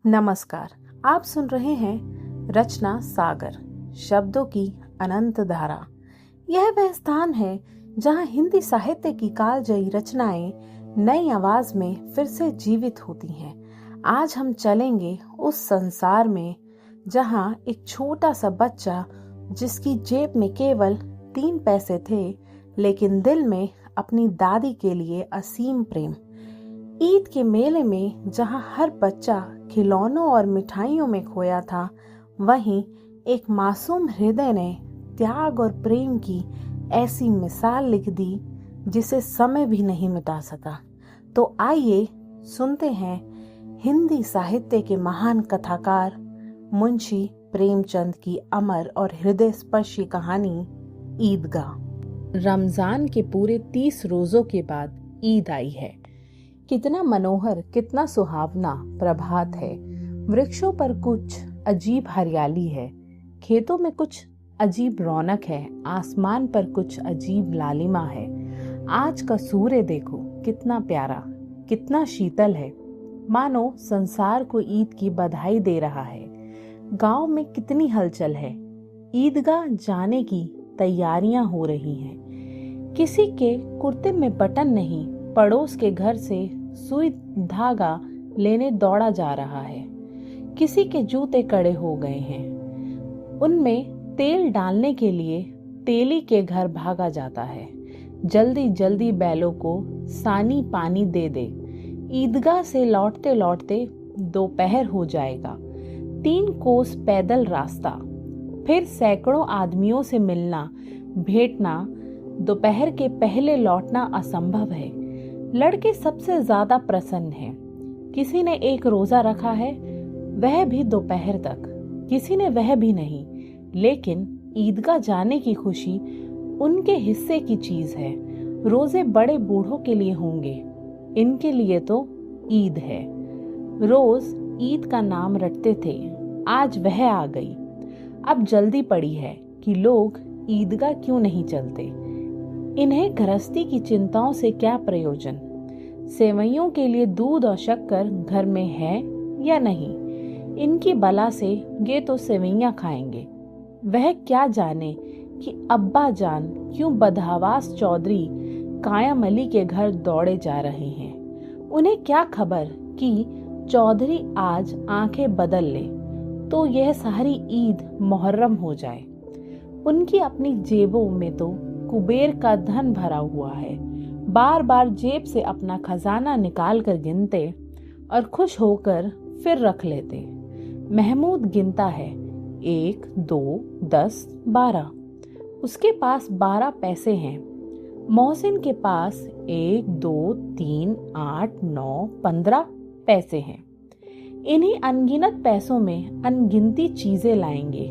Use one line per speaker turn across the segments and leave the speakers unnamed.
नमस्कार। आप सुन रहे हैं रचना सागर, शब्दों की अनंत धारा। यह वह स्थान है जहां हिंदी साहित्य की कालजयी रचनाएं नई आवाज में फिर से जीवित होती हैं। आज हम चलेंगे उस संसार में जहां एक छोटा सा बच्चा, जिसकी जेब में केवल 3 पैसे थे, लेकिन दिल में अपनी दादी के लिए असीम प्रेम। ईद के मेले में जहां हर बच्चा खिलौनों और मिठाइयों में खोया था, वहीं एक मासूम हृदय ने त्याग और प्रेम की ऐसी मिसाल लिख दी जिसे समय भी नहीं मिटा सका। तो आइए सुनते हैं हिंदी साहित्य के महान कथाकार मुंशी प्रेमचंद की अमर और हृदय स्पर्शी कहानी ईदगाह। रमजान के पूरे 30 रोजों के बाद ईद आई है। कितना मनोहर, कितना सुहावना प्रभात है। वृक्षों पर कुछ अजीब हरियाली है, खेतों में कुछ अजीब रौनक है, आसमान पर कुछ अजीब लालिमा है। आज का सूर्य देखो, कितना प्यारा, कितना शीतल है, मानो संसार को ईद की बधाई दे रहा है। गांव में कितनी हलचल है, ईदगाह जाने की तैयारियां हो रही हैं। किसी के कुर्ते में बटन नहीं, पड़ोस के घर से सुई धागा लेने दौड़ा जा रहा है। किसी के जूते कड़े हो गए हैं, उनमें तेल डालने के लिए तेली के घर भागा जाता है। जल्दी जल्दी बैलों को सानी पानी दे दे, ईदगाह से लौटते लौटते दोपहर हो जाएगा। 3 कोस पैदल रास्ता, फिर सैकड़ों आदमियों से मिलना भेंटना, दोपहर के पहले लौटना असंभव है। लड़के सबसे ज्यादा प्रसन्न हैं। किसी ने एक रोजा रखा है, वह भी दोपहर तक, किसी ने वह भी नहीं, लेकिन ईदगाह जाने की खुशी उनके हिस्से की चीज है। रोजे बड़े बूढ़ों के लिए होंगे, इनके लिए तो ईद है। रोज ईद का नाम रटते थे, आज वह आ गई। अब जल्दी पड़ी है कि लोग ईदगाह क्यों नहीं चलते। इन्हें गृहस्थी की चिंताओं से क्या प्रयोजन। सेवइयों के लिए दूध और शक्कर घर में है या नहीं, इनकी बला से ये तो सेवइयां खाएंगे। वह क्या जाने कि अब्बा जान क्यों बदहवास चौधरी कायम अली के घर दौड़े जा रहे हैं। उन्हें क्या खबर कि चौधरी आज आंखें बदल ले तो यह सारी ईद मुहर्रम हो जाए। उनकी अपनी जेबों में तो कुबेर का धन भरा हुआ है। बार बार जेब से अपना खजाना निकाल कर गिनते और खुश होकर फिर रख लेते। महमूद गिनता है, 1, 2, 10, 12। उसके पास 12 पैसे हैं। मोहसिन के पास 1, 2, 3, 8, 9, 15 पैसे हैं। इन्हीं अनगिनत पैसों में अनगिनती चीजें लाएंगे,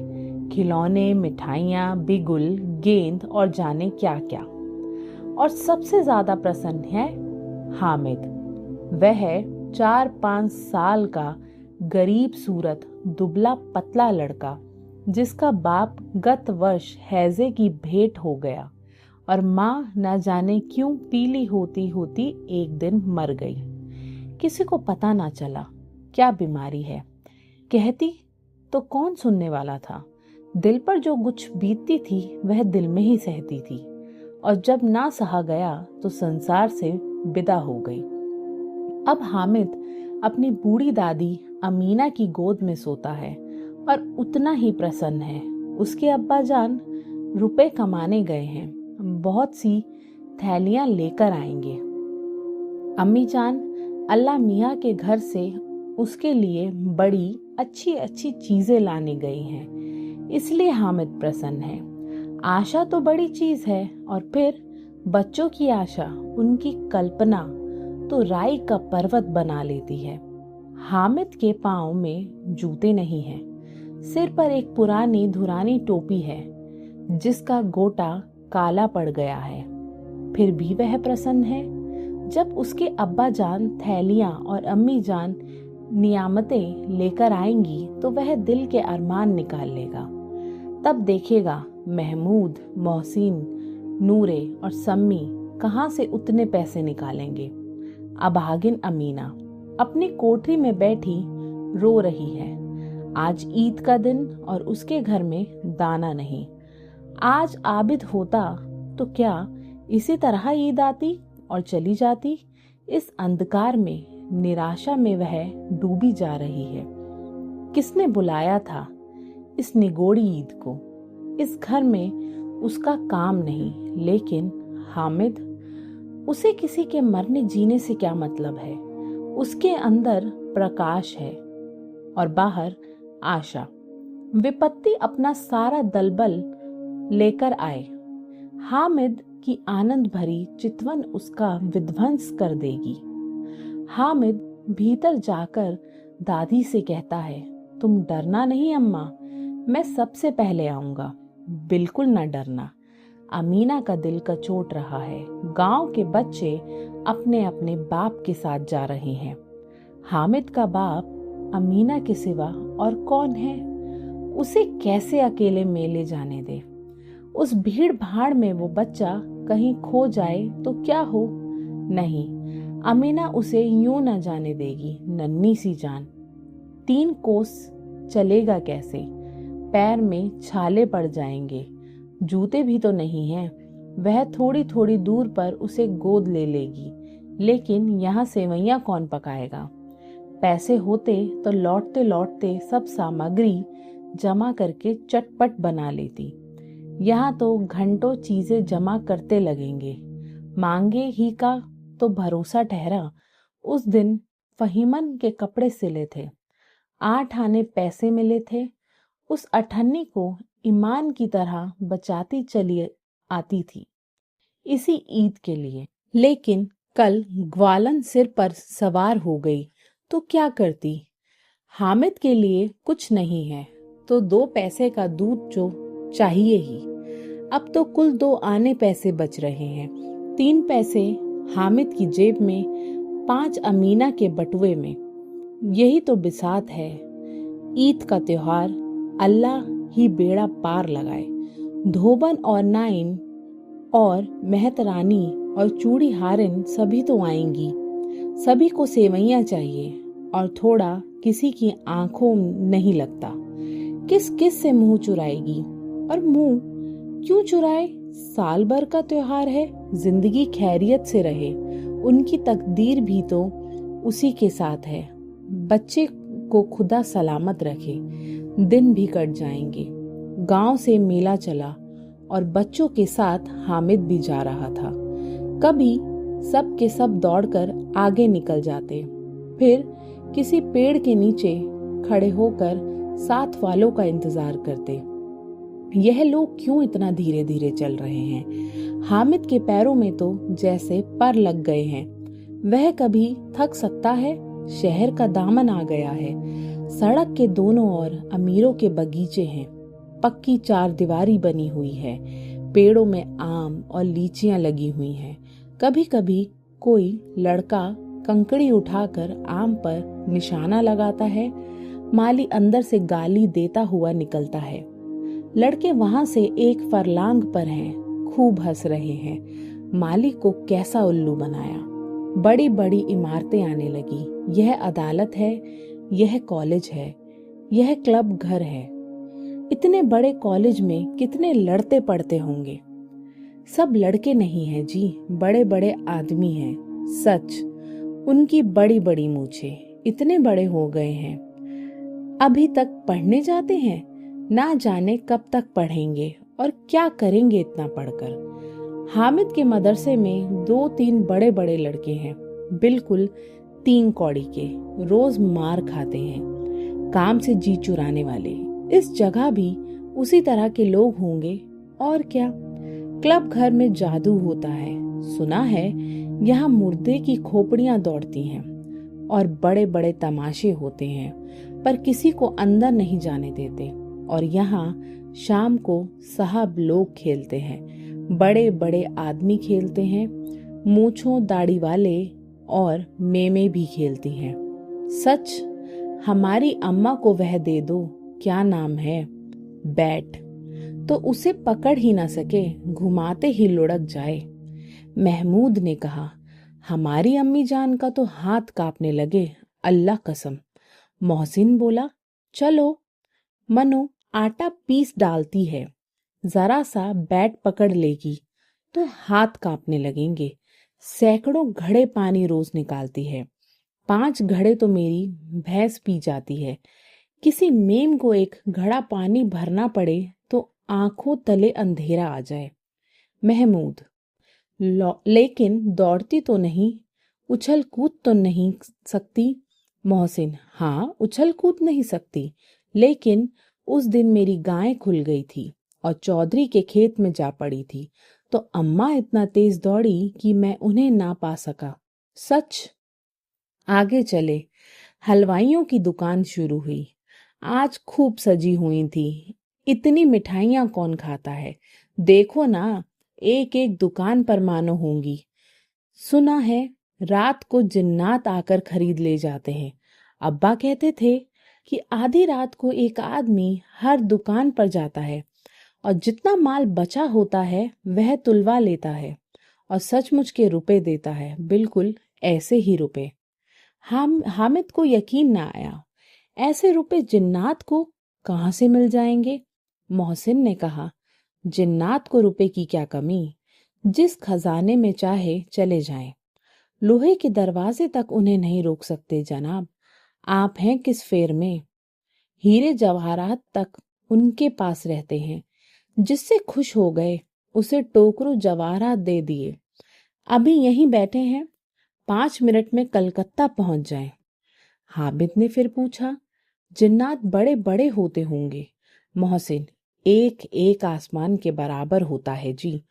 खिलौने, मिठाइयाँ, बिगुल, गेंद और जाने क्या क्या। और सबसे ज्यादा प्रसन्न है हामिद। वह 4-5 साल का गरीब सूरत दुबला पतला लड़का, जिसका बाप गत वर्ष हैजे की भेंट हो गया और माँ न जाने क्यों पीली होती होती एक दिन मर गई। किसी को पता ना चला क्या बीमारी है, कहती तो कौन सुनने वाला था। दिल पर जो कुछ बीतती थी वह दिल में ही सहती थी, और जब ना सहा गया तो संसार से विदा हो गई। अब हामिद अपनी बूढ़ी दादी अमीना की गोद में सोता है और उतना ही प्रसन्न है। उसके अब्बा जान रुपए कमाने गए हैं, बहुत सी थैलियां लेकर आएंगे। अम्मी जान अल्लाह मियाँ के घर से उसके लिए बड़ी अच्छी अच्छी चीजें लाने गई हैं, इसलिए हामिद प्रसन्न है। आशा तो बड़ी चीज है, और फिर बच्चों की आशा, उनकी कल्पना तो राई का पर्वत बना लेती है। हामिद के पांव में जूते नहीं हैं, सिर पर एक पुरानी धुरानी टोपी है जिसका गोटा काला पड़ गया है। फिर भी वह प्रसन्न है। जब उसके अब्बा जान थैलियां और अम्मी जान नियामतें लेकर आएंगी तो वह दिल के अरमान निकाल लेगा। तब देखेगा महमूद, मोहसिन, नूरे और सम्मी कहाँ से उतने पैसे निकालेंगे। अभागिन अमीना अपनी कोठरी में बैठी रो रही है। आज ईद का दिन और उसके घर में दाना नहीं। आज आबिद होता तो क्या इसी तरह ईद आती और चली जाती। इस अंधकार में, निराशा में वह डूबी जा रही है। किसने बुलाया था इस निगोड़ी ईद को। इस घर में उसका काम नहीं, लेकिन हामिद, उसे किसी के मरने जीने से क्या मतलब है। उसके अंदर प्रकाश है और बाहर आशा। विपत्ति अपना सारा दलबल लेकर आए, हामिद की आनंद भरी चितवन उसका विध्वंस कर देगी। हामिद भीतर जाकर दादी से कहता है, तुम डरना नहीं अम्मा, मैं सबसे पहले आऊंगा। बिल्कुल न डरना। अमीना का दिल कचोट रहा है। गांव के बच्चे अपने अपने बाप के साथ जा रहे हैं। हामिद का बाप अमीना के सिवा और कौन है। उसे कैसे अकेले मेले जाने दे। उस भीड़ भाड़ में वो बच्चा कहीं खो जाए तो क्या हो। नहीं, अमीना उसे यूं न जाने देगी। नन्ही सी जान, 3 कोस चलेगा कैसे। पैर में छाले पड़ जाएंगे, जूते भी तो नहीं हैं। वह थोड़ी थोड़ी दूर पर उसे गोद ले लेगी, लेकिन यहाँ सेवैयां कौन पकाएगा। पैसे होते तो लौटते लौटते सब सामग्री जमा करके चटपट बना लेती। यहाँ तो घंटों चीजें जमा करते लगेंगे। मांगे ही का तो भरोसा ठहरा। उस दिन फहीमन के कपड़े सिले थे, 8 आने पैसे मिले थे। उस अठन्नी को ईमान की तरह बचाती चली आती थी इसी ईद के लिए। लेकिन कल ग्वालन सिर पर सवार हो गई तो क्या करती। हामिद के लिए कुछ नहीं है तो 2 पैसे का दूध जो चाहिए ही। अब तो कुल 2 आने पैसे बच रहे हैं। 3 पैसे हामिद की जेब में, 5 अमीना के बटुए में। यही तो बिसात है। ईद का त्योहार, अल्लाह ही बेड़ा पार लगाए। धोबन और नाइन और मेहतरानी और चूड़ी हारिन सभी तो आएंगी। सभी को सेवैयां चाहिए और थोड़ा किसी की आंखों नहीं लगता। किस किस से मुंह चुराएगी। और मुंह क्यों चुराए। साल भर का त्योहार है, जिंदगी खैरियत से रहे। उनकी तकदीर भी तो उसी के साथ है। बच्चे को खुदा सलामत रखे। दिन भी कट जाएंगे। गांव से मेला चला और बच्चों के साथ हामिद भी जा रहा था। कभी सब के सब दौड़कर आगे निकल जाते, फिर किसी पेड़ के नीचे खड़े होकर साथ वालों का इंतजार करते। यह लोग क्यों इतना धीरे धीरे चल रहे हैं। हामिद के पैरों में तो जैसे पर लग गए हैं। वह कभी थक सकता है। शहर का दामन आ गया है। सड़क के दोनों ओर अमीरों के बगीचे हैं। पक्की 4 दीवारी बनी हुई है। पेड़ों में आम और लीचियां लगी हुई हैं। कभी कभी कोई लड़का कंकड़ी उठाकर आम पर निशाना लगाता है। माली अंदर से गाली देता हुआ निकलता है। लड़के वहां से 1 फरलांग पर हैं, खूब हंस रहे हैं। माली को कैसा उल्लू बनाया। बड़ी बड़ी इमारतें आने लगी। यह अदालत है, यह कॉलेज है, यह क्लब घर है। इतने बड़े कॉलेज में कितने लड़ते पड़ते होंगे। सब लड़के नहीं हैं जी, बड़े बड़े आदमी हैं। सच, उनकी बड़ी बड़ी मूछें इतने बड़े हो गए हैं। अभी तक पढ़ने जाते हैं। ना जाने कब तक पढ़ेंगे और क्या करेंगे इतना पढ़कर। हामिद के मदरसे में 2-3 बड़े बड़े लड़के हैं, बिल्कुल 3 कौड़ी के। रोज मार खाते हैं, काम से जी चुराने वाले। इस जगह भी उसी तरह के लोग होंगे और क्या। क्लब घर में जादू होता है। सुना है यहाँ मुर्दे की खोपड़ियां दौड़ती हैं और बड़े बड़े तमाशे होते हैं, पर किसी को अंदर नहीं जाने देते। और यहाँ शाम को साहब लोग खेलते हैं। बड़े बड़े आदमी खेलते हैं। मूंछों दाढ़ी वाले और मेमे भी खेलती हैं। सच, हमारी अम्मा को वह दे दो, क्या नाम है, बैट, तो उसे पकड़ ही ना सके, घुमाते ही लुढ़क जाए। महमूद ने कहा, हमारी अम्मी जान का तो हाथ कांपने लगे। अल्लाह कसम, मोहसिन बोला, चलो। मनु आटा पीस डालती है, जरा सा बैट पकड़ लेगी तो हाथ कांपने लगेंगे। सैकड़ों घड़े पानी रोज निकालती है, 5 घड़े तो मेरी भैंस पी जाती है। किसी मेम को एक घड़ा पानी भरना पड़े तो आंखों तले अंधेरा आ जाए। महमूद, लेकिन दौड़ती तो नहीं, उछल कूद तो नहीं सकती। मोहसिन, हाँ उछल कूद नहीं सकती, लेकिन उस दिन मेरी गाय खुल गई थी और चौधरी के खेत में जा पड़ी थी तो अम्मा इतना तेज दौड़ी कि मैं उन्हें ना पा सका। सच। आगे चले। हलवाइयों की दुकान शुरू हुई। आज खूब सजी हुई थी। इतनी मिठाइयाँ कौन खाता है? देखो ना, एक एक दुकान पर मानो होंगी। सुना है रात को जिन्नात आकर खरीद ले जाते हैं। अब्बा कहते थे कि आधी रात को एक आदमी हर दुकान पर जाता है और जितना माल बचा होता है वह तुलवा लेता है और सचमुच के रुपए देता है, बिल्कुल ऐसे ही रुपए। हामिद को यकीन ना आया, ऐसे रुपए जिन्नात को कहाँ से मिल जाएंगे? मोहसिन ने कहा, जिन्नात को रुपए की क्या कमी, जिस खजाने में चाहे चले जाएं। लोहे के दरवाजे तक उन्हें नहीं रोक सकते जनाब। आप हैं किस फेर में? हीरे जवाहरात तक उनके पास रहते हैं। जिससे खुश हो गए उसे टोकरू जवाहरात दे दिए। अभी यहीं बैठे हैं, 5 मिनट में कलकत्ता पहुंच जाएं। हामिद ने फिर पूछा, जिन्नात बड़े बड़े होते होंगे? मोहसिन, एक एक आसमान के बराबर होता है जी।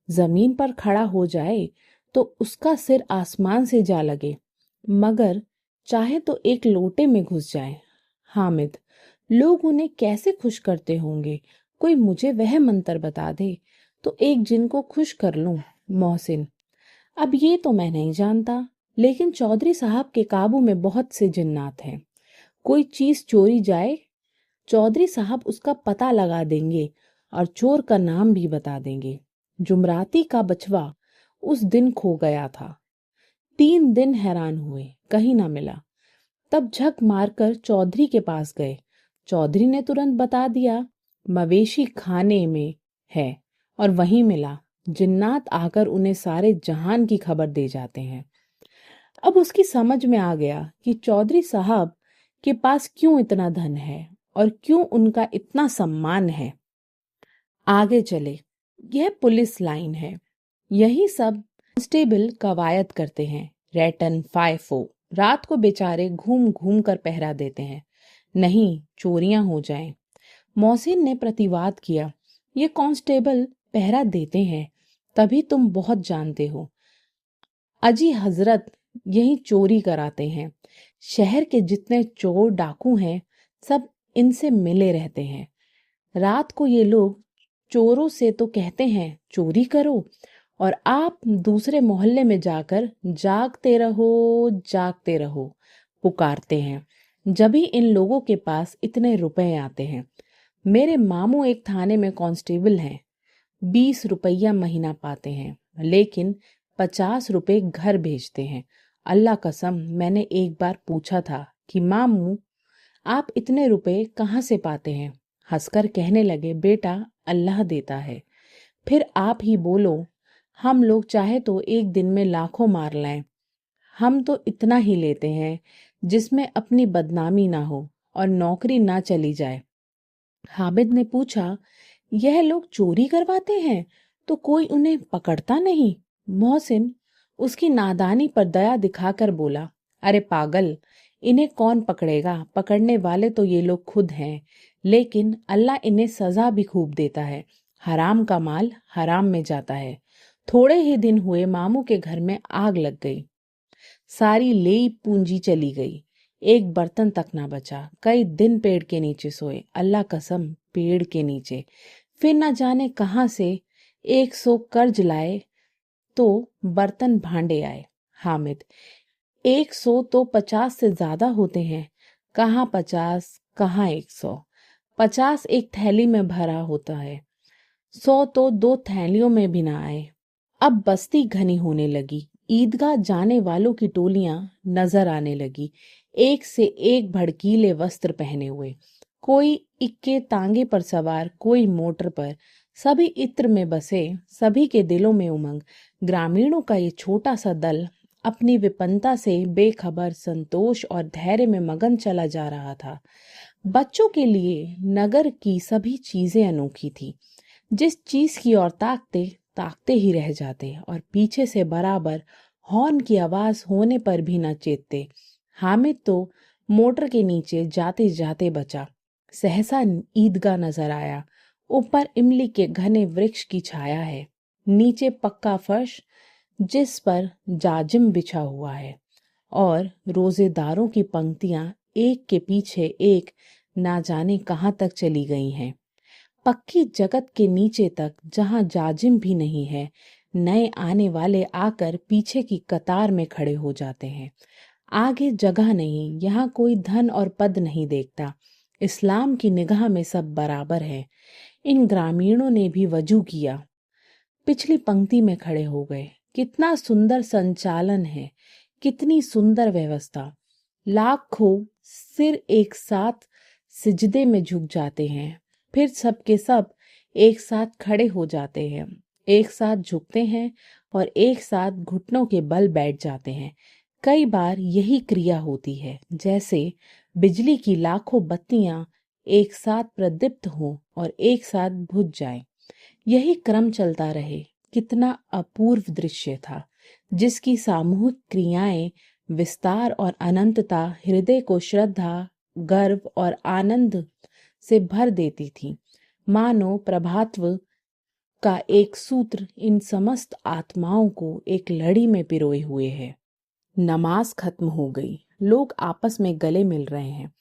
जमीन पर खड़ा हो जाए तो उसका सिर आसमान से जा लगे, मगर चाहे तो एक लोटे में घुस जाए। हामिद, लोग उन्हें कैसे खुश करते होंगे? कोई मुझे वह मंत्र बता दे तो एक जिन को खुश कर लूं। मोहसिन, अब ये तो मैं नहीं जानता, लेकिन चौधरी साहब के काबू में बहुत से जिन्नात हैं। कोई चीज चोरी जाए, चौधरी साहब उसका पता लगा देंगे और चोर का नाम भी बता देंगे। जुमराती का बचवा उस दिन खो गया था। 3 दिन हैरान हुए, कहीं ना मिला। तब झक मारकर चौधरी के पास गए। चौधरी ने तुरंत बता दिया, मवेशी खाने में है, और वहीं मिला। जिन्नात आकर उन्हें सारे जहान की खबर दे जाते हैं। अब उसकी समझ में आ गया कि चौधरी साहब के पास क्यों इतना धन है और क्यों उनका इतना सम्मान है। आगे चले। यह पुलिस लाइन है, यही सब कांस्टेबल कवायद करते हैं। रैटन फाइफो रात को बेचारे घूम घूम कर पहरा देते हैं, नहीं चोरियां हो जाएं। मोहसिन ने प्रतिवाद किया, ये कांस्टेबल पहरा देते हैं तभी तुम बहुत जानते हो। अजी हजरत यही चोरी कराते हैं। शहर के जितने चोर डाकू हैं सब इनसे मिले रहते हैं। रात को ये लोग चोरों से तो कहते हैं चोरी करो, और आप दूसरे मोहल्ले में जाकर जागते रहो पुकारते हैं। जब ही इन लोगों के पास इतने रुपए आते हैं। मेरे मामू एक थाने में कांस्टेबल हैं, 20 रुपया महीना पाते हैं, लेकिन 50 रुपए घर भेजते हैं। अल्लाह कसम, मैंने एक बार पूछा था कि मामू आप इतने रुपए कहाँ से पाते हैं? हंसकर कहने लगे, बेटा अल्लाह देता है। फिर आप ही बोलो, हम लोग चाहे तो एक दिन में लाखों मार लाएं, हम तो इतना ही लेते हैं जिसमें अपनी बदनामी ना हो और नौकरी ना चली जाए। हामिद ने पूछा, यह लोग चोरी करवाते हैं तो कोई उन्हें पकड़ता नहीं? मोहसिन उसकी नादानी पर दया दिखाकर बोला, अरे पागल, इन्हें कौन पकड़ेगा? पकड़ने वाले तो ये लोग खुद हैं, लेकिन अल्लाह इन्हें सजा भी खूब देता है। हराम का माल हराम में जाता है। थोड़े ही दिन हुए मामू के घर में आग लग गई। सारी लेई पूंजी चली गई, एक बर्तन तक ना बचा। कई दिन पेड़ के नीचे सोए, अल्लाह कसम पेड़ के नीचे। फिर न जाने कहां से 100 कर्ज लाए तो बर्तन भांडे आए। हामिद, 100 तो 50 से ज्यादा होते हैं। कहाँ 50 कहाँ 100। 50 एक थैली में भरा होता है, 100 तो 2 थैलियों में भी ना आए। अब बस्ती घनी होने लगी, ईदगाह जाने वालों की टोलियां नजर आने लगी। एक से एक भड़कीले वस्त्र पहने हुए, कोई इक्के तांगे पर सवार, कोई मोटर पर, सभी इत्र में बसे, सभी के दिलों में उमंग। ग्रामीणों का ये छोटा सा दल अपनी विपन्नता से बेखबर, संतोष और धैर्य में मगन चला जा रहा था। बच्चों के लिए नगर की सभी चीजें अनोखी थी। जिस चीज की ओर ताकते ताकते ही रह जाते और पीछे से बराबर हॉर्न की आवाज होने पर भी न चेतते। हामिद तो मोटर के नीचे जाते जाते बचा। सहसा ईदगाह नजर आया। ऊपर इमली के घने वृक्ष की छाया है, नीचे पक्का फर्श जिस पर जाजिम बिछा हुआ है और रोजेदारों की पंक्तियां एक के पीछे एक ना जाने कहां तक चली गई हैं। पक्की जगत के नीचे तक जहां जाजिम भी नहीं है, नए आने वाले आकर पीछे की कतार में खड़े हो जाते हैं। आगे जगह नहीं, यहाँ कोई धन और पद नहीं देखता। इस्लाम की निगाह में सब बराबर है। इन ग्रामीणों ने भी वजू किया, पिछली पंक्ति में खड़े हो गए। कितना सुंदर संचालन है, कितनी सुंदर व्यवस्था। लाखों सिर एक साथ सिजदे में झुक जाते हैं, फिर सबके सब एक साथ खड़े हो जाते हैं, एक साथ झुकते हैं और एक साथ घुटनों के बल बैठ जाते हैं। कई बार यही क्रिया होती है, जैसे बिजली की लाखों बत्तियां एक साथ प्रदीप्त हों और एक साथ बुझ जाएं। यही क्रम चलता रहे। कितना अपूर्व दृश्य था, जिसकी सामूहिक क्रियाएं, विस्तार और अनंतता हृदय को श्रद्धा, गर्व और आनंद से भर देती थी। मानो प्रभात्व का एक सूत्र इन समस्त आत्माओं को एक लड़ी में पिरोए हुए है। नमाज खत्म हो गई, लोग आपस में गले मिल रहे हैं।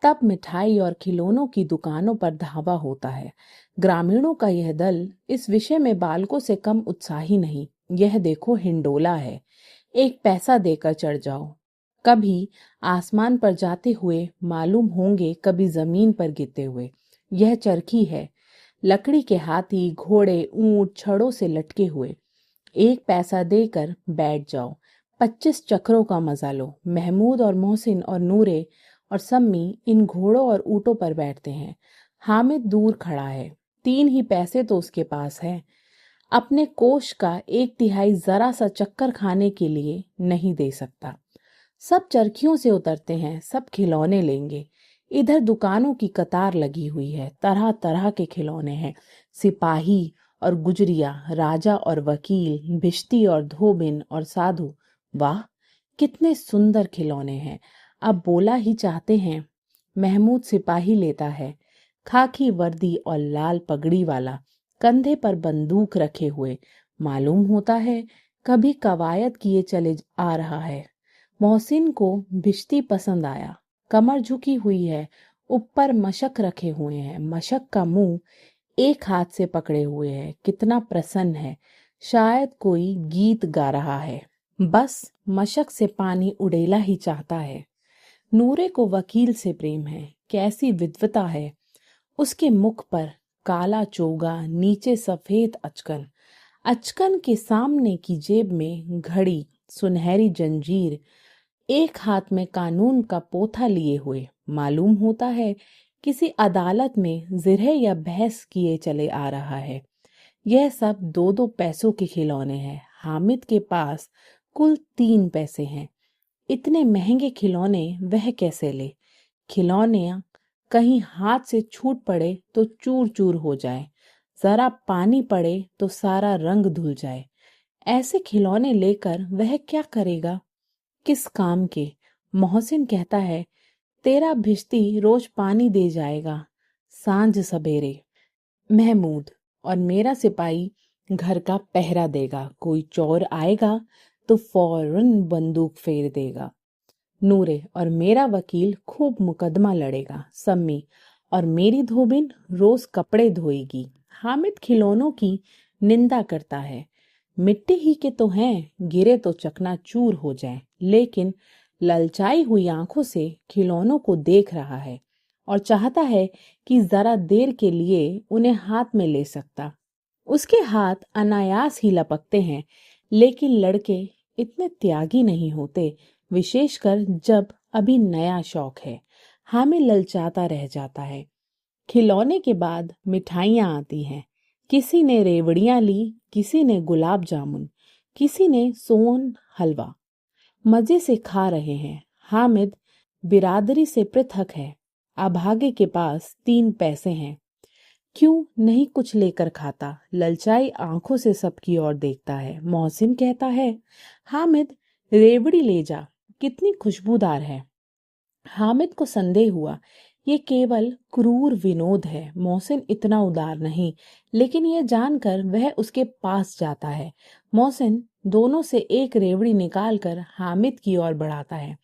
तब मिठाई और खिलौनों की दुकानों पर धावा होता है। ग्रामीणों का यह दल इस विषय में बालकों से कम उत्साही नहीं। यह देखो हिंडोला है, एक पैसा देकर चढ़ जाओ। कभी आसमान पर जाते हुए मालूम होंगे, कभी जमीन पर गिरते हुए। यह चरखी है, लकड़ी के हाथी, घोड़े, ऊंट छड़ों से लटके हुए। एक पैसा देकर बैठ जाओ, 25 चक्रों का मजा लो। महमूद और मोहसिन और नूरे और सम्मी इन घोड़ों और ऊँटों पर बैठते हैं। हामिद दूर खड़ा है, 3 ही पैसे तो उसके पास है। अपने कोष का 1/3 जरा सा चक्कर खाने के लिए नहीं दे सकता। सब चरखियों से उतरते हैं, सब खिलौने लेंगे। इधर दुकानों की कतार लगी हुई है, तरह तरह के खिलौने हैं। सिपाही और गुजरिया, राजा और वकील, भिश्ती और धोबिन और साधु। वाह, कितने सुंदर खिलौने हैं। अब बोला ही चाहते हैं। महमूद सिपाही लेता है, खाकी वर्दी और लाल पगड़ी वाला, कंधे पर बंदूक रखे हुए। मालूम होता है कभी कवायद किए चले आ रहा है। मोहसिन को भिश्ती पसंद आया, कमर झुकी हुई है, ऊपर मशक रखे हुए हैं। मशक का मुंह एक हाथ से पकड़े हुए है, कितना प्रसन्न है, शायद कोई गीत गा रहा है। बस मशक से पानी उड़ेला ही चाहता है। नूरे को वकील से प्रेम है, कैसी विद्वता है। उसके मुख पर काला चोगा, नीचे सफेद अचकन। अचकन के सामने की जेब में घड़ी, सुनहरी जंजीर, एक हाथ में कानून का पोथा लिए हुए। मालूम होता है किसी अदालत में जिरह या बहस किए चले आ रहा है। यह सब 2-2 पैसों के खिलौने हैं। हामिद के पास कुल 3 पैसे हैं। इतने महंगे खिलौने वह कैसे ले? खिलौने कहीं हाथ से छूट पड़े तो चूर चूर हो जाए, जरा पानी पड़े तो सारा रंग धुल जाए। ऐसे खिलौने लेकर वह क्या करेगा? किस काम के? मोहसिन कहता है, तेरा भिश्ती रोज पानी दे जाएगा सांझ सवेरे। महमूद, और मेरा सिपाही घर का पहरा देगा। कोई चोर आएगा तो फौरन बंदूक फेर देगा। नूरे, और मेरा वकील खूब मुकदमा लड़ेगा। सम्मी, और मेरी धोबिन रोज कपड़े धोएगी। हामिद खिलौनों की निंदा करता है, मिट्टी ही के तो हैं, गिरे तो चकनाचूर हो जाए। लेकिन ललचाई हुई आंखों से खिलौनों को देख रहा है और चाहता है कि जरा देर के लिए उन्हें हाथ में ले सकता। उसके हाथ अनायास ही लपकते हैं, लेकिन लड़के इतने त्यागी नहीं होते, विशेषकर जब अभी नया शौक है। हामिद ललचाता रह जाता है। खिलौने के बाद मिठाइयाँ आती हैं। किसी ने रेवड़ियाँ ली, किसी ने गुलाब जामुन, किसी ने सोन हलवा। मजे से खा रहे हैं। हामिद बिरादरी से पृथक है। अभागे के पास 3 पैसे हैं। क्यों नहीं कुछ लेकर खाता? ललचाई आंखों से सबकी ओर देखता है। मोहसिन कहता है, हामिद रेवड़ी ले जा, कितनी खुशबूदार है। हामिद को संदेह हुआ, ये केवल क्रूर विनोद है। मोहसिन इतना उदार नहीं, लेकिन यह जानकर वह उसके पास जाता है। मोहसिन दोनों से एक रेवड़ी निकालकर हामिद की ओर बढ़ाता है।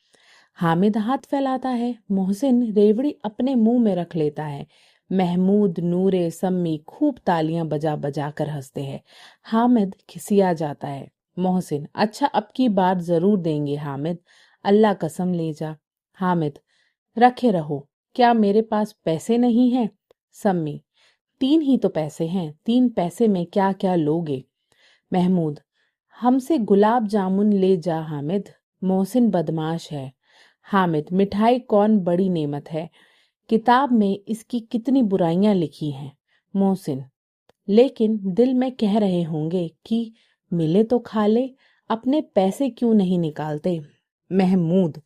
हामिद हाथ फैलाता है। मोहसिन रेवड़ी अपने मुंह में रख लेता है। महमूद, नूरे, सम्मी खूब तालियां बजा बजा कर हंसते हैं। हामिद खिसिया जाता है। मोहसिन, अच्छा अब की बार जरूर देंगे हामिद, अल्लाह कसम ले जा। हामिद, रखे रहो, क्या मेरे पास पैसे नहीं हैं? सम्मी, 3 ही तो पैसे हैं, 3 पैसे में क्या क्या लोगे? महमूद, हमसे गुलाब जामुन ले जा हामिद। मोहसिन बदमाश है। हामिद, मिठाई कौन बड़ी नेमत है, किताब में इसकी कितनी बुराइयां लिखी हैं। मोहसिन, लेकिन दिल में कह रहे होंगे कि मिले तो खा ले, अपने पैसे क्यों नहीं निकालते? महमूद,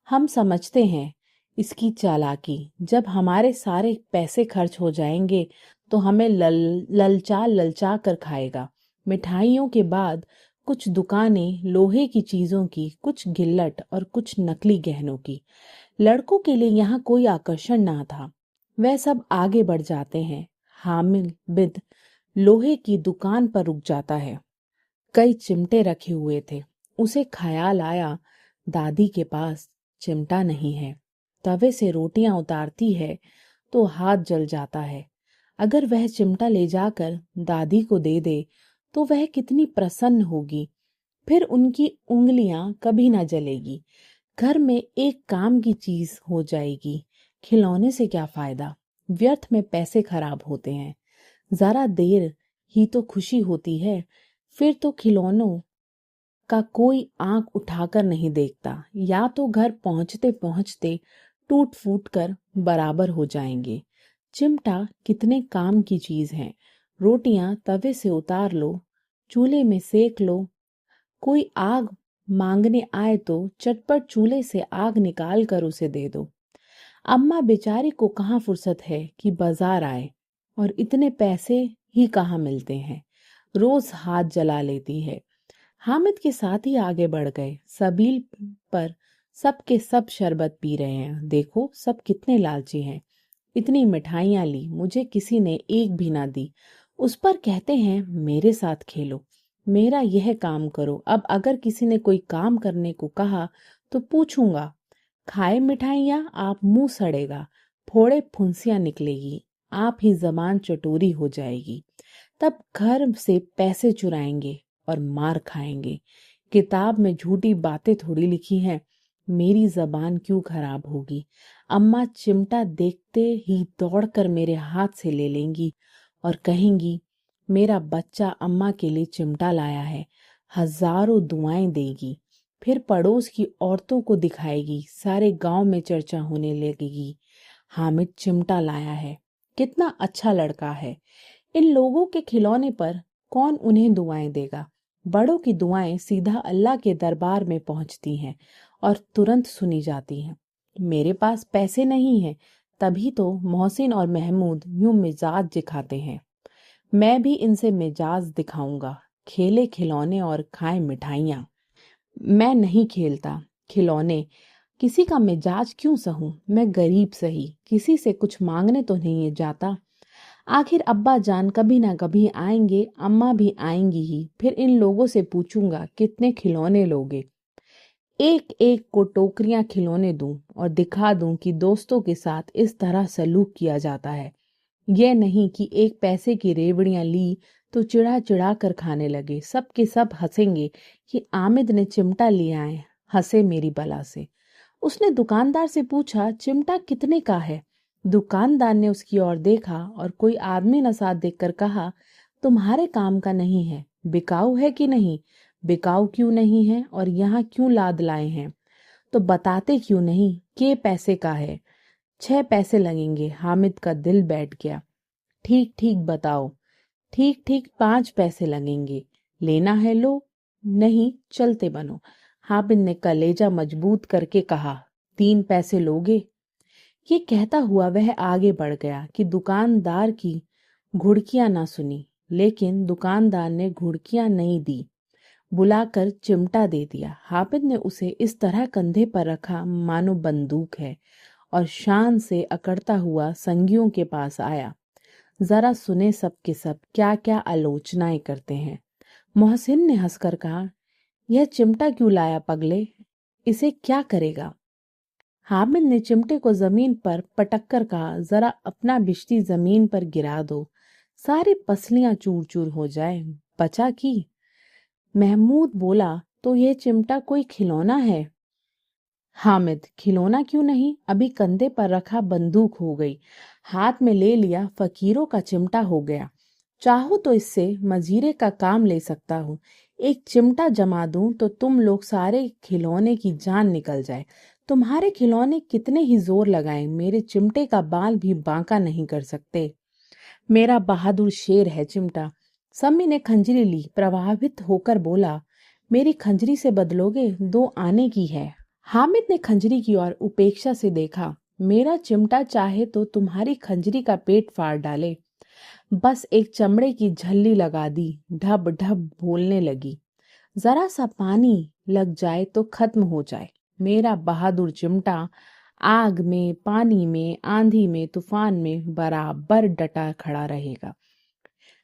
हम समझते हैं इसकी चालाकी, जब हमारे सारे पैसे खर्च हो जाएंगे तो हमें ललचा ललचा कर खाएगा। मिठाइयों के बाद कुछ दुकानें लोहे की चीजों की, कुछ गिल्लट और कुछ नकली गहनों की। लड़कों के लिए यहाँ कोई आकर्षण ना था। वह सब आगे बढ़ जाते हैं। हामिद लोहे की दुकान पर रुक जाता है। कई चिमटे रखे हुए थे। उसे ख्याल आया, दादी के पास चिमटा नहीं है। तवे से रोटियां उतारती है तो हाथ जल जाता है। अगर वह चिमटा ले जाकर दादी को दे दे तो वह कितनी प्रसन्न होगी। फिर उनकी उंगलियां कभी ना जलेगी। घर में एक काम की चीज हो जाएगी। खिलौने से क्या फायदा, व्यर्थ में पैसे खराब होते हैं। जरा देर ही तो खुशी होती है, फिर तो खिलौनों का कोई आंख उठाकर नहीं देखता। या तो घर पहुंचते पहुंचते टूट फूट कर बराबर हो जाएंगे। चिमटा कितने काम की चीज है। रोटियां तवे से उतार लो, चूल्हे में सेक लो। कोई आग मांगने आए तो चटपट चूल्हे से आग निकाल कर उसे दे दो। अम्मा बेचारी को कहाँ फुर्सत है कि बाजार आए, और इतने पैसे ही कहाँ मिलते हैं। रोज हाथ जला लेती है। हामिद के साथ ही आगे बढ़ गए। सबील पर सबके सब शरबत पी रहे हैं। देखो सब कितने लालची हैं। इतनी मिठाइयाँ ली, मुझे किसी ने एक भी ना दी। उस पर कहते हैं मेरे साथ खेलो, मेरा यह काम करो। अब अगर किसी ने कोई काम करने को कहा तो पूछूंगा, खाए मिठाइयाँ आप मुंह सड़ेगा, फोड़े फुंसियां निकलेगी, आप ही जबान चटोरी हो जाएगी। तब घर से पैसे चुराएंगे और मार खाएंगे। किताब में झूठी बातें थोड़ी लिखी हैं, मेरी जबान क्यों खराब होगी। अम्मा चिमटा देखते ही दौड़कर मेरे हाथ से ले लेंगी और कहेंगी, मेरा बच्चा अम्मा के लिए चिमटा लाया है। हजारों दुआएं देगी। फिर पड़ोस की औरतों को दिखाएगी, सारे गांव में चर्चा होने लगेगी, हामिद चिमटा लाया है, कितना अच्छा लड़का है। इन लोगों के खिलौने पर कौन उन्हें दुआएं देगा? बड़ों की दुआएं सीधा अल्लाह के दरबार में पहुंचती हैं और तुरंत सुनी जाती हैं। मेरे पास पैसे नहीं हैं, तभी तो मोहसिन और महमूद यूं मिजाज दिखाते हैं। मैं भी इनसे मिजाज दिखाऊंगा, खेले खिलौने और खाए मिठाइयाँ। मैं नहीं खेलता खिलौने, किसी का मिजाज क्यों सहूं। मैं गरीब सही, किसी से कुछ मांगने तो नहीं जाता। आखिर अब्बा जान कभी ना कभी आएंगे, अम्मा भी आएंगी ही। फिर इन लोगों से पूछूंगा कितने खिलौने लोगे। एक एक को टोकरियां खिलौने दूं और दिखा दूं कि दोस्तों के साथ इस तरह सलूक किया जाता है। यह नहीं कि एक पैसे की रेवड़ियां ली तो चिढ़ा चिढ़ा कर खाने लगे। सब के सब हंसेंगे कि आमिद ने चिमटा लिया है। हंसे मेरी बला से। उसने दुकानदार से पूछा, चिमटा कितने का है? दुकानदार ने उसकी ओर देखा और कोई आदमी न साथ देखकर कहा, तुम्हारे काम का नहीं है, बिकाऊ है कि नहीं? बिकाऊ क्यों नहीं है और यहाँ क्यों लाद लाए हैं? तो बताते क्यों नहीं के पैसे का है? 6 पैसे लगेंगे। हामिद का दिल बैठ गया। ठीक ठीक बताओ। ठीक ठीक 5 पैसे लगेंगे। लेना है लो, नहीं चलते बनो। हामिद ने कलेजा मजबूत करके कहा, 3 पैसे लोगे? ये कहता हुआ वह आगे बढ़ गया कि दुकानदार की घुड़कियां ना सुनी, लेकिन दुकानदार ने घुड़कियां नहीं दी, बुलाकर चिमटा दे दिया। हामिद ने उसे इस तरह कंधे पर रखा मानो बंदूक है और शान से अकड़ता हुआ संगियों के पास आया। जरा सुने सब के सब क्या क्या आलोचनाएं करते हैं। मोहसिन ने हंसकर कहा, यह चिमटा क्यों लाया पगले, इसे क्या करेगा? हामिद ने चिमटे को जमीन पर पटक कर कहा, जरा अपना बिश्ती जमीन पर गिरा दो, सारी पसलियां चूर चूर हो जाए, बचा की। महमूद बोला, तो यह चिमटा कोई खिलौना है? हामिद, खिलौना क्यों नहीं, अभी कंधे पर रखा बंदूक हो गई, हाथ में ले लिया फकीरों का चिमटा हो गया। चाहूं तो इससे मजीरे का काम ले सकता हूँ। एक चिमटा जमा दूं तो तुम लोग सारे खिलौने की जान निकल जाए। तुम्हारे खिलौने कितने ही जोर लगाएं, मेरे चिमटे का बाल भी बांका नहीं कर सकते। मेरा बहादुर शेर है चिमटा। सम्मी ने खंजरी ली, प्रभावित होकर बोला, मेरी खंजरी से बदलोगे? 2 आने की है। हामिद ने खंजरी की ओर उपेक्षा से देखा। मेरा चिमटा चाहे तो तुम्हारी खंजरी का पेट फाड़ डाले। बस एक चमड़े की झल्ली लगा दी, ढब ढब बोलने लगी। जरा सा पानी लग जाए तो खत्म हो जाए। मेरा बहादुर चिमटा आग में, पानी में, आंधी में, तूफान में बराबर डटा खड़ा रहेगा।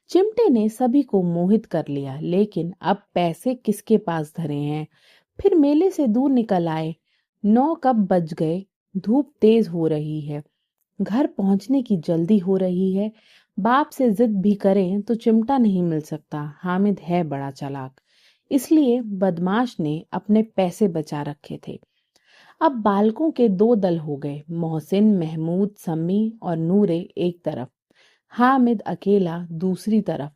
चिमटे ने सभी को मोहित कर लिया, लेकिन अब पैसे किसके पास धरे हैं? फिर मेले से दूर निकल आए। 9 कब बज गए, धूप तेज हो रही है, घर पहुंचने की जल्दी हो रही है। बाप से जिद भी करें तो चिमटा नहीं मिल सकता। हामिद है बड़ा चालाक, इसलिए बदमाश ने अपने पैसे बचा रखे थे। अब बालकों के 2 दल हो गए, मोहसिन, महमूद, सम्मी और नूरे एक तरफ, हामिद अकेला दूसरी तरफ।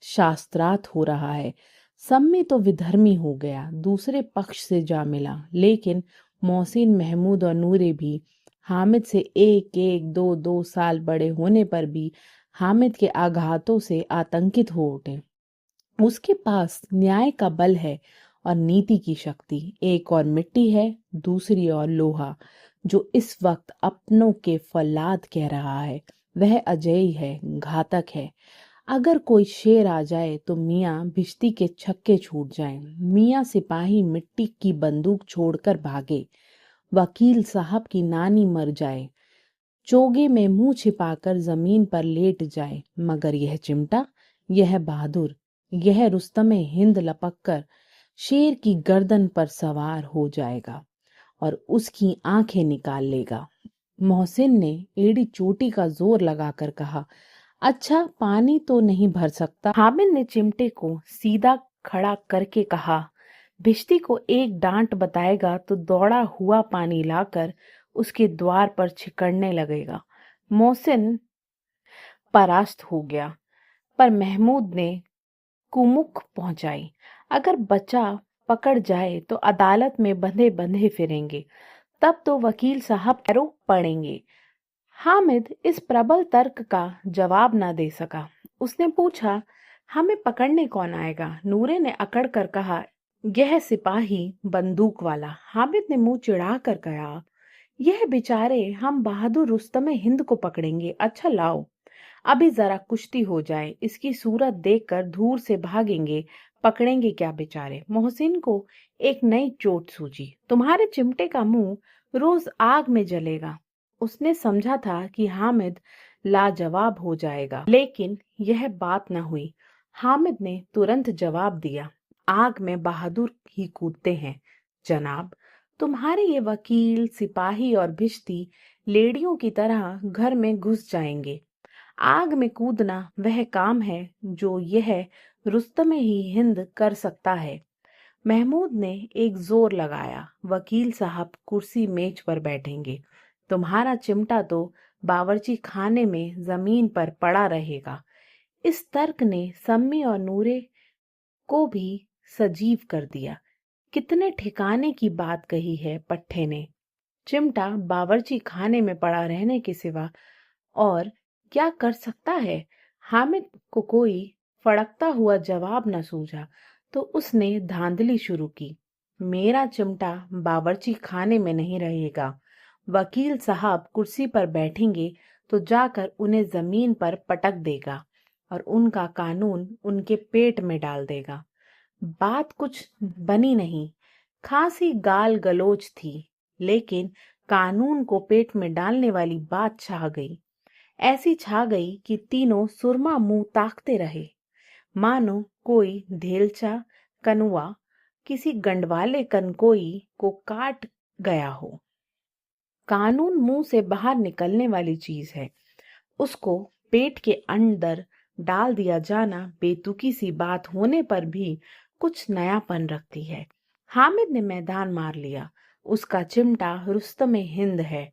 शास्त्रार्थ हो रहा है। सम्मी तो विधर्मी हो गया, दूसरे पक्ष से जा मिला, लेकिन मोहसिन, महमूद और नूरे भी हामिद से 1-1, 2-2 साल बड़े होने पर भी हामिद के आघातों से आतंकित हो उठे। उसके पास न्याय का बल है और नीति की शक्ति। एक और मिट्टी है, दूसरी ओर लोहा, जो इस वक्त अपनों के फौलाद कह रहा है। वह अजयी है, घातक है। अगर कोई शेर आ जाए तो मियाँ भिश्ती के छक्के छूट जाएं। मियाँ सिपाही मिट्टी की बंदूक छोड़कर भागे। वकील साहब की नानी मर जाए, चोगे में मुंह छिपाकर जमीन पर लेट जाए, मगर यह चिमटा, यह बहादुर, यह रुस्तमे हिंद लपक कर शेर की गर्दन पर सवार हो जाएगा और उसकी आंखें निकाल लेगा। मोहसिन ने एड़ी चोटी का जोर लगाकर कहा, अच्छा पानी तो नहीं भर सकता? हामिद ने चिमटे को सीधा खड़ा करके कहा, भिश्ती को एक डांट बताएगा तो दौड़ा हुआ पानी लाकर उसके द्वार पर छिकड़ने लगेगा। मोहसिन परास्त हो गया, पर महमूद ने कुमुख पहुंचाई। अगर बच्चा पकड़ जाए तो अदालत में बंधे बंधे फिरेंगे, तब तो वकील साहब पैरों पड़ेंगे। हामिद इस प्रबल तर्क का जवाब न दे सका। उसने पूछा, हमें पकड़ने कौन आएगा? नूरे ने अकड़ कर कहा, यह सिपाही बंदूक वाला। हामिद ने मुंह चिढ़ा कर कहा, यह बेचारे, हम बहादुर रुस्तमे हिंद को पकड़ेंगे। अच्छा लाओ, अभी जरा कुश्ती हो जाए, इसकी सूरत देखकर दूर से भागेंगे, पकड़ेंगे क्या बेचारे। मोहसिन को एक नई चोट सूझी, तुम्हारे चिमटे का मुंह रोज आग में जलेगा। उसने समझा था कि हामिद लाजवाब हो जाएगा, लेकिन यह बात न हुई। हामिद ने तुरंत जवाब दिया, आग में बहादुर ही कूदते हैं जनाब। तुम्हारे ये वकील, सिपाही और भिश्ती लेडियों की तरह घर में घुस जाएंगे। आग में कूदना वह काम है जो यह रुस्तमे ही हिंद कर सकता है। महमूद ने एक जोर लगाया, वकील साहब कुर्सी मेज पर बैठेंगे, तुम्हारा चिमटा तो बावर्ची खाने में जमीन पर पड़ा रहेगा। इस तर्क ने सम्मी और नूरे को भी सजीव कर दिया। कितने ठिकाने की बात कही है पट्टे ने। चिमटा बावर्ची खाने में पड़ा रहने के सिवा और क्या कर सकता है। हामिद को कोई फड़कता हुआ जवाब न सूझा तो उसने धांधली शुरू की। मेरा चिमटा बावर्ची खाने में नहीं रहेगा। वकील साहब कुर्सी पर बैठेंगे तो जाकर उन्हें जमीन पर पटक देगा और उनका कानून उनके पेट में डाल देगा। बात कुछ बनी नहीं। खासी गाल गलोच थी, लेकिन कानून को पेट में डालने वाली बात छा गई। ऐसी छा गई कि तीनों सुरमा मुंह ताकते रहे, मानो कोई ढेलचा कनुआ किसी गंडवाले कनकोई को काट गया हो। कानून मुंह से बाहर निकलने वाली चीज है, उसको पेट के अंदर डाल दिया जाना बेतुकी सी बात होने पर भी कुछ नयापन रखती है। हामिद ने मैदान मार लिया। उसका चिमटा रुस्तमे हिंद है।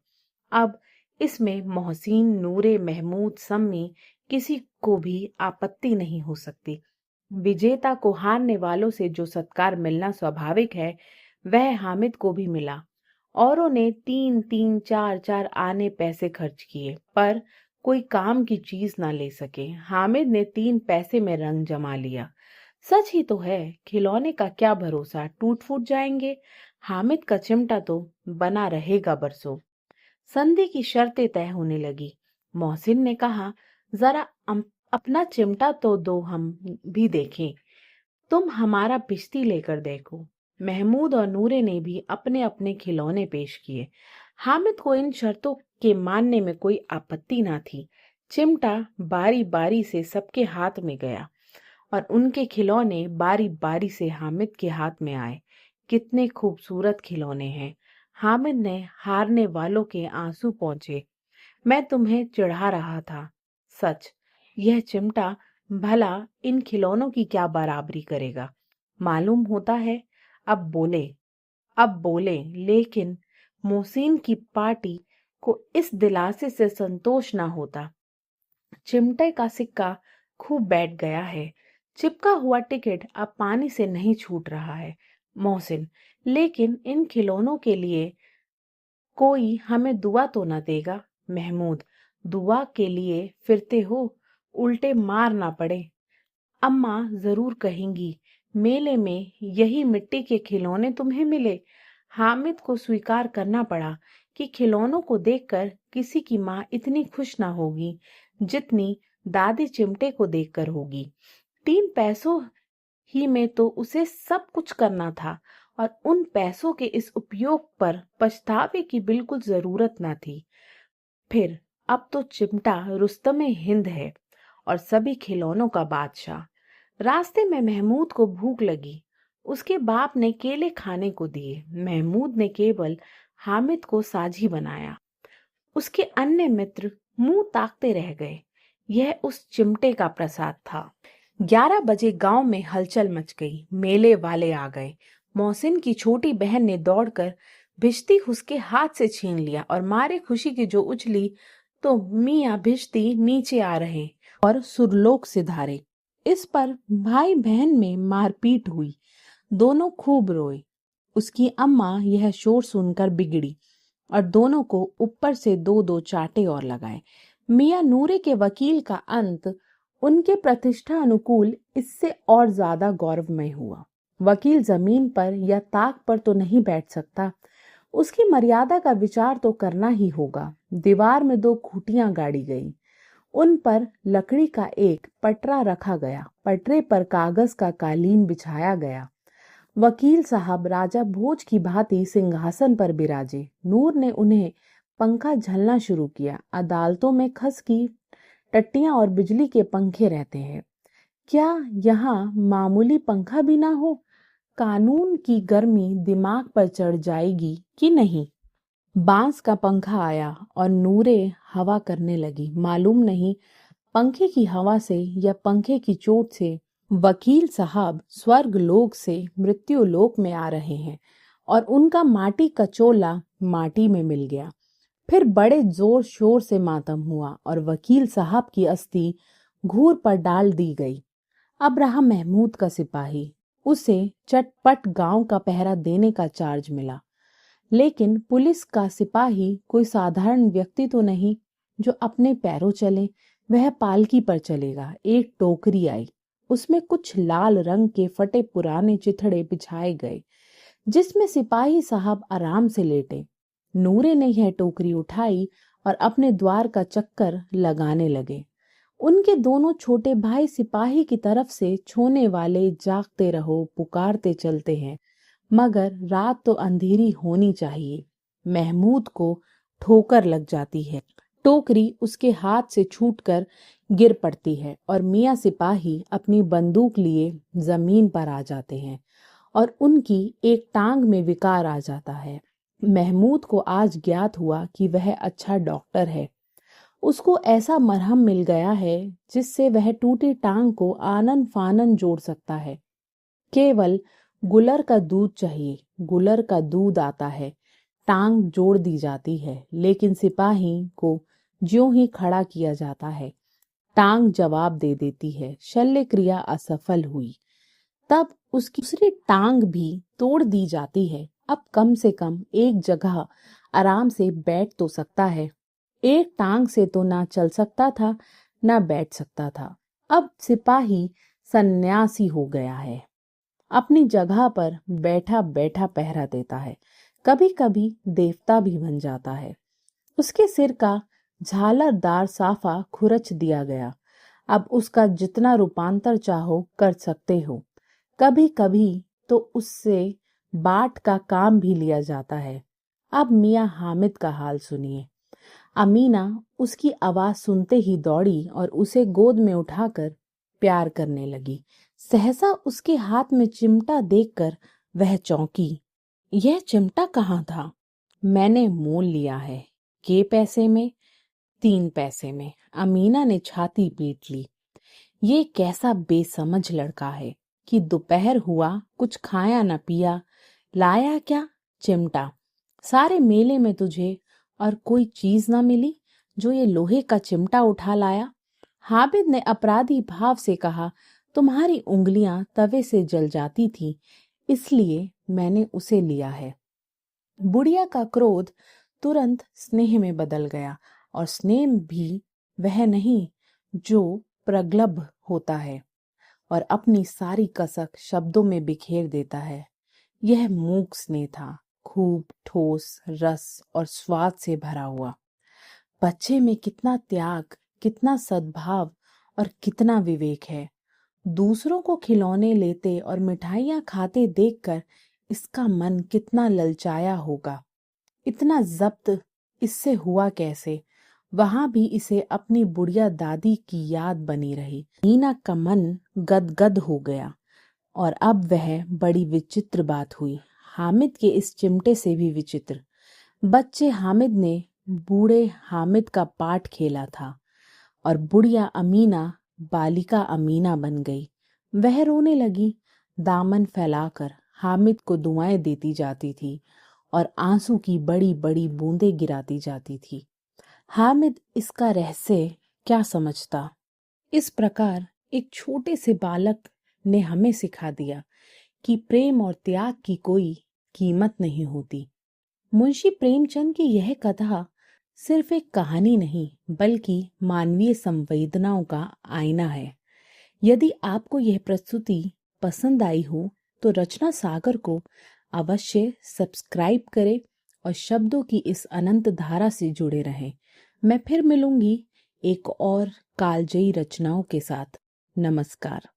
अब इसमें मोहसिन, नूरे, महमूद, सम्मी किसी को भी आपत्ति नहीं हो सकती। विजेता को हारने वालों से जो सत्कार मिलना स्वाभाविक है, वह हामिद को भी मिला। औरों ने 3-3, 4-4 आने पैसे खर्च किए, पर कोई काम की चीज ना ले सके। हामिद ने 3 पैसे में रंग जमा लिया। सच ही तो है, खिलौने का क्या भरोसा, टूट फूट जाएंगे। हामिद का चिमटा तो बना रहेगा बरसों। संधि की शर्तें तय होने लगी। मोहसिन ने कहा, जरा अपना चिमटा तो दो, हम भी देखें। तुम हमारा बिश्ती लेकर देखो। महमूद और नूरे ने भी अपने अपने खिलौने पेश किए। हामिद को इन शर्तों के मानने में कोई आपत्ति ना थी। चिमटा बारी बारी से सबके हाथ में गया और उनके खिलौने बारी बारी से हामिद के हाथ में आए। कितने खूबसूरत खिलौने हैं। हामिद ने हारने वालों के आंसू पोंछे। मैं तुम्हें चिढ़ा रहा था। सच, यह चिमटा भला इन खिलौनों की क्या बराबरी करेगा। मालूम होता है। अब बोले, लेकिन मोहसिन की पार्टी को इस दिलासे से संतोष ना होता। चिमटे का सिक्का खूब बैठ गया है। चिपका हुआ टिकट अब पानी से नहीं छूट रहा है। मोहसिन, लेकिन इन खिलौनों के लिए कोई हमें दुआ तो न देगा। महमूद, दुआ के लिए फिरते हो, उल्टे मार ना पड़े। अम्मा जरूर कहेंगी, मेले में यही मिट्टी के खिलौने तुम्हें मिले। हामिद को स्वीकार करना पड़ा कि खिलौनों को देखकर किसी की माँ इतनी खुश ना होगी जितनी दादी चिमटे को देखकर होगी। 3 पैसों ही में तो उसे सब कुछ करना था और उन पैसों के इस उपयोग पर पछतावे की बिल्कुल जरूरत ना थी। फिर अब तो चिमटा रुस्तमे हिंद है और सभी खिलौनों का बादशाह। रास्ते में महमूद को भूख लगी। उसके बाप ने केले खाने को दिए। महमूद ने केवल हामिद को साझी बनाया। उसके अन्य मित्र मुंह ताकते रह गए। यह उस चिमटे का प्रसाद था। 11 बजे गांव में हलचल मच गई। मेले वाले आ गए। मोहसिन की छोटी बहन ने दौड़कर भिश्ती उसके हाथ से छीन लिया और मारे खुशी की जो उछली तो मियाँ भिश्ती नीचे आ रहे और सुरलोक सिधारे। इस पर भाई बहन में मारपीट हुई। दोनों खूब रोए। उसकी अम्मा यह शोर सुनकर बिगड़ी और दोनों को ऊपर से 2-2 चाटे और लगाए। मियाँ नूरे के वकील का अंत उनके प्रतिष्ठा अनुकूल इससे और ज्यादा गौरवमय हुआ। वकील जमीन पर या ताक पर तो नहीं बैठ सकता। उसकी मर्यादा का विचार तो करना ही होगा। दीवार में 2 खूंटियां गाड़ी गई। उन पर लकड़ी का एक पटरा रखा गया। पटरे पर कागज का कालीन बिछाया गया। वकील साहब राजा भोज की भांति सिंहासन पर बिराजे। नूर ने उन्हें पंखा झलना शुरू किया। अदालतों में खस की टट्टियां और बिजली के पंखे रहते हैं। क्या यहाँ मामूली पंखा भी ना हो? कानून की गर्मी दिमाग पर चढ़ जाएगी कि नहीं? बांस का पंखा आया और नूरे हवा करने लगी। मालूम नहीं पंखे की हवा से या पंखे की चोट से वकील साहब स्वर्ग लोक से मृत्यु लोक में आ रहे हैं और उनका माटी का चोला माटी में मिल गया। फिर बड़े जोर शोर से मातम हुआ और वकील साहब की अस्थि घूर पर डाल दी गई। अब रहा महमूद का सिपाही। उसे चटपट गांव का पहरा देने का चार्ज मिला। लेकिन पुलिस का सिपाही कोई साधारण व्यक्ति तो नहीं जो अपने पैरों चले। वह पालकी पर चलेगा। एक टोकरी आई, उसमें कुछ लाल रंग के फटे पुराने चिथड़े बिछाए गए, जिसमें सिपाही साहब आराम से लेटे। नूरे ने यह टोकरी उठाई और अपने द्वार का चक्कर लगाने लगे। उनके दोनों छोटे भाई सिपाही की तरफ से छोने वाले जागते रहो पुकारते चलते हैं, मगर रात तो अंधेरी होनी चाहिए। महमूद को ठोकर लग जाती है। टोकरी उसके हाथ से छूटकर गिर पड़ती है और मियाँ सिपाही अपनी बंदूक लिए जमीन पर आ जाते हैं और उनकी एक टांग में विकार आ जाता है। महमूद को आज ज्ञात हुआ कि वह अच्छा डॉक्टर है। उसको ऐसा मरहम मिल गया है जिससे वह टूटी टांग को आनन फानन जोड़ सकता है। केवल गुलर का दूध चाहिए। गुलर का दूध आता है, टांग जोड़ दी जाती है। लेकिन सिपाही को ज्यों ही खड़ा किया जाता है, टांग जवाब दे देती है। शल्य क्रिया असफल हुई। तब उसकी दूसरी टांग भी तोड़ दी जाती है। अब कम से कम एक जगह आराम से बैठ तो सकता है। एक टांग से तो ना चल सकता था, ना बैठ सकता था। अब सिपाही सन्यासी हो गया है। अपनी जगह पर बैठा बैठा पहरा देता है। कभी कभी देवता भी बन जाता है। उसके सिर का झालरदार साफा खुरच दिया गया। अब उसका जितना रूपांतर चाहो कर सकते हो। कभी कभी तो उससे बाट का काम भी लिया जाता है। अब मियाँ हामिद का हाल सुनिए। अमीना उसकी आवाज सुनते ही दौड़ी और उसे गोद में उठाकर प्यार करने लगी। सहसा उसके हाथ में चिमटा देखकर वह चौंकी। यह चिमटा कहाँ था? मैंने मोल लिया है। के पैसे में? 3 पैसे में। अमीना ने छाती पीट ली। ये कैसा बेसमझ लड़का है कि दोपहर हुआ, कुछ खाया न पिया, लाया क्या? चिमटा। सारे मेले में तुझे और कोई चीज ना मिली जो ये लोहे का चिमटा उठा लाया? हामिद ने अपराधी भाव से कहा, तुम्हारी उंगलियां तवे से जल जाती थी, इसलिए मैंने उसे लिया है। बुढ़िया का क्रोध तुरंत स्नेह में बदल गया, और स्नेह भी वह नहीं जो प्रगल्भ होता है और अपनी सारी कसक शब्दों में बिखेर देता है। यह मूक स्नेह था, खूब ठोस रस और स्वाद से भरा हुआ। बच्चे में कितना त्याग, कितना सद्भाव और कितना विवेक है। दूसरों को खिलौने लेते और मिठाइयाँ खाते देखकर इसका मन कितना ललचाया होगा। इतना जब्त इससे हुआ कैसे? वहां भी इसे अपनी बुढ़िया दादी की याद बनी रही। नीना का मन गदगद हो गया। और अब वह बड़ी विचित्र बात हुई, हामिद के इस चिमटे से भी विचित्र। बच्चे हामिद ने बूढ़े हामिद का पाठ खेला था और बुढ़िया अमीना बालिका अमीना बन गई। वह रोने लगी, दामन फैलाकर हामिद को दुआएं देती जाती थी और आंसू की बड़ी बड़ी बूंदें गिराती जाती थी। हामिद इसका रहस्य क्या समझता? इस प्रकार एक छोटे से बालक ने हमें सिखा दिया कि प्रेम और त्याग की कोई कीमत नहीं होती। मुंशी प्रेमचंद की यह कथा सिर्फ एक कहानी नहीं, बल्कि मानवीय संवेदनाओं का आईना है। यदि आपको यह प्रस्तुति पसंद आई हो तो रचना सागर को अवश्य सब्सक्राइब करें और शब्दों की इस अनंत धारा से जुड़े रहें। मैं फिर मिलूंगी एक और कालजयी रचनाओं के साथ। नमस्कार।